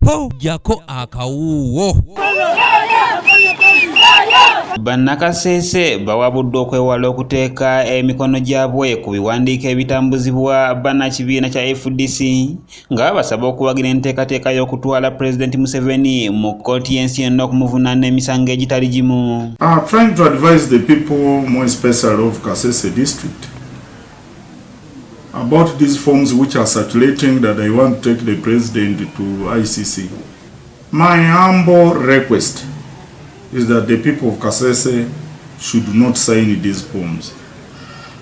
po jako akawuwo. Bannakasese bawabudde okwewala okuteeka emikono gyabwe ku biwandiiko ebitambuzibwa bannakibiina kya FDC nga babasaba okuwagira enteekateeka y'okutwala President Museveni mu kkooti y'ensi yonna okumuvunaana emisango egitali gimu. Trying to advise the people, more especially of Kasese district, about these forms which are circulating that they want to take the president to ICC. My humble request is that the people of Kasese should not sign these forms.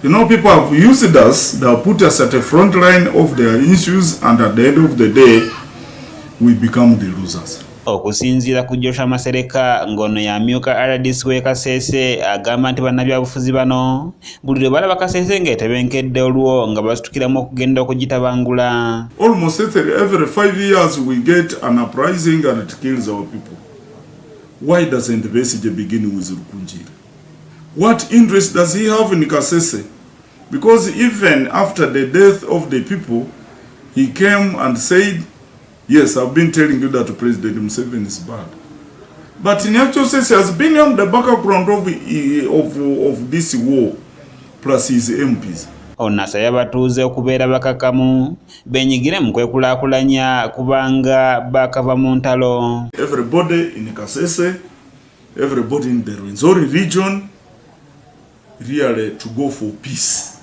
You know, people have used us, they have put us at the front line of their issues, and at the end of the day, we become the losers. Okusinziira ku Joshua Masereka ngono yamyuka RDC w'e Kasese agamba nti bannabyabufuzi bano buli lwe balaba Kasese ng'etebenkedde olwo nga basitukiramu okugenda okugitabangula. Almost every 5 years we get an uprising and it kills our people. Why doesn't Besigye begin with Rukunjiri? What interest does he have in Kasese? Because even after the death of the people, he came and said, yes, I've been telling you that President Museveni is bad. But in actual sense, he has been on the background of this war, plus his MPs. Onasaya abatuuze okubeera bakakamu benyigire mu kwekulaakulanya kubanga bakava mu ntalo. Everybody in Kasese, everybody in the Rwenzori region, really to go for peace.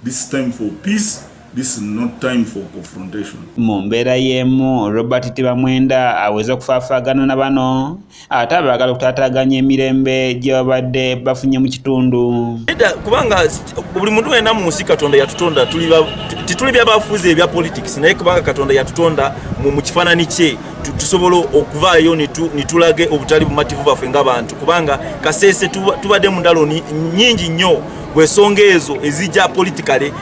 This is time for peace. This is not time for confrontation. Mu mbeera y'emu Robert Tibamwenda aweza kufaafagana na bano ate abaagala okutaataaganya emirembe gye babadde bafunye mu kitundu. Kubanga buli muntu yenna mu nsi Katonda yatutonda tituli byabafuzi ebya politics naye kubanga Katonda yatutonda mu kifaananyi kye tusobola okuvaayo nitulage obutali bumativu baffe ng'abantu kubanga Kasese tubadde mu ndalo nnyingi nnyo bw'ensonga ezo ezijja politikale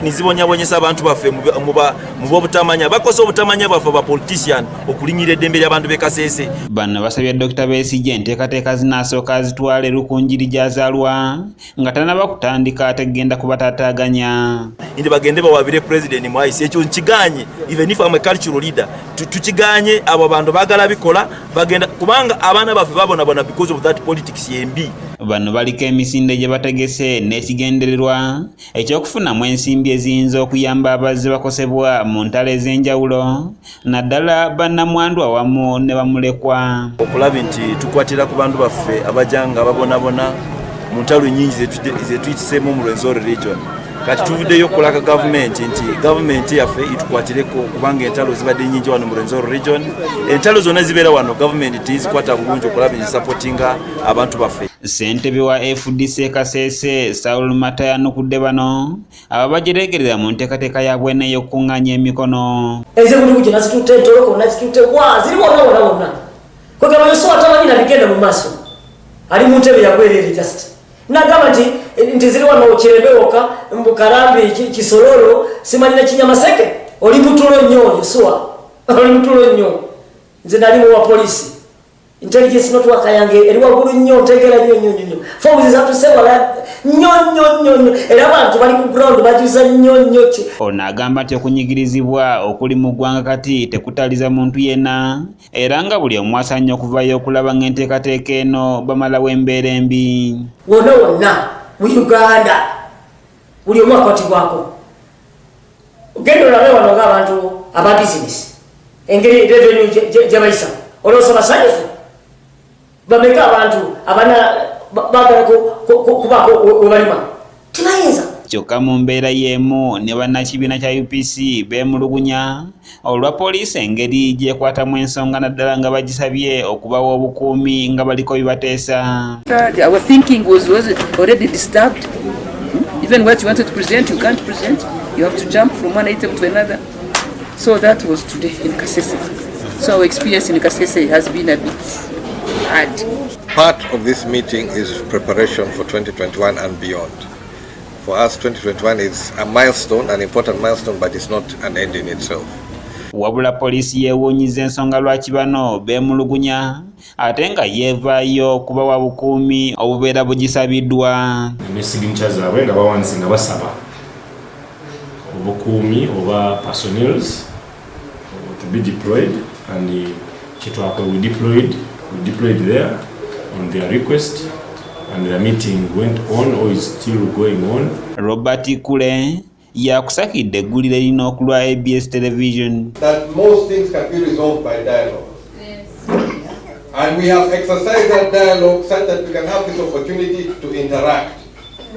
nizibonyabonyesa abantu baffe mu b'obutamanya bakosa obutamanya baffe ba politician okulinyira eddembe ly'abantu b'e Kasese. Bano basabye Dr. Besigye enteekateeka zinaasooka zitwale Rukunjiri gy'azaalwa nga tannaba kutandika ategenda kubataataaganya. Ndi bagende bawabire president mu ICC ekyo nkiganye even if I'm a cultural leader tukiganye abo bantu bagala bikola bagenda kubanga abaana baffe babonabona because of that politics yembi. Bano baliko emisinde gye bategese n'ekigendererwa ekyokufunamu ensimbi eziyinza okuyamba abazze bakosebwa mu ntalo ez'enjawulo naddala bannamwandu awamu ne bamulekwa. Okulaba nti tukwatira ku bantu baffe abajanga babonabona mu ntalo nnyingi ze tuyiseemu mu Rwenzori region. Kati tuvuddeyo okulaka gavumenti nti gavumenti yaffe itukwatireko kubanga entalo zibadde nnyingi wano mu Rwenzori region. Entalo zonna zibeera wano gavumenti tizikwata bulungi okulaba nti supportinga abantu baffe. Ssentebe wa FDC Kasese Saul Mataya n'okudde bano ababajeregerera mu nteekateeka ya bwene y'okukuŋŋaanya emikono. Ezebuli bujje nazitutte entoloko nazitutte wa ziri wonna kwegamba yoso atamanyi nabigenda mu maaso ali mu ntebe yagwerere just nagamba nti ziri wano Kirebewoka Mbukarambi Kisololo simanyi na Kinyamaseke oli mutulo nnyo Yosua oli mutulo nnyo nze nali mu wa polisi intelligence network yange eri wagulu nnyo ntegera nnyo fomu zizatusebala nnyo era abantu bali ku ground bajuza nnyo. Ono agamba nti okunyigirizibwa okuli mu ggwanga kati tekutaliza muntu yenna era nga buli omu asaanye okuvayo okulaba ng'enteekateeka eno bamalawo embeera embi. Wonna mu Uganda buli omu akwatibwako ogenda olabe wano ng'abantu aba bizinesi engeri revenue gye bayisa olwoosa basanyufu bameka abantu abana bagala kubaako webalima tebayinza. Kyokka mu mbeera y'emu ne bannakibiina kya UPC beemulugunya olwa poliisi engeri gyekwatamu ensonga naddala nga bagisabye okubawa obukuumi nga baliko bibateesa. Our thinking was already disturbed. Even what you wanted to present, you can't present. You have to jump from one item to another. So that was today in Kasese. So our experience in Kasese has been a bit hard. Part of this meeting is preparation for 2021 and beyond. For us, 2021 is a milestone, an important milestone, but it's not an end in itself. Wabula poliisi yeewuunyiza ensonga lwaki bano beemulugunya ate nga yeevaayo kubawa bukuumi obubeera bugisabiddwa. Signature zaabwe nga bawandiise nga basaba obukuumi oba personnels to be deployed kandi kitwako we deployed there on their request, and the meeting went on or is still going on. Robert Kule yakusakidde eggulire lino okulwa ABS television that most things can be resolved by dialogue. Yes. And we have exercised that dialogue such that we can have this opportunity to interact.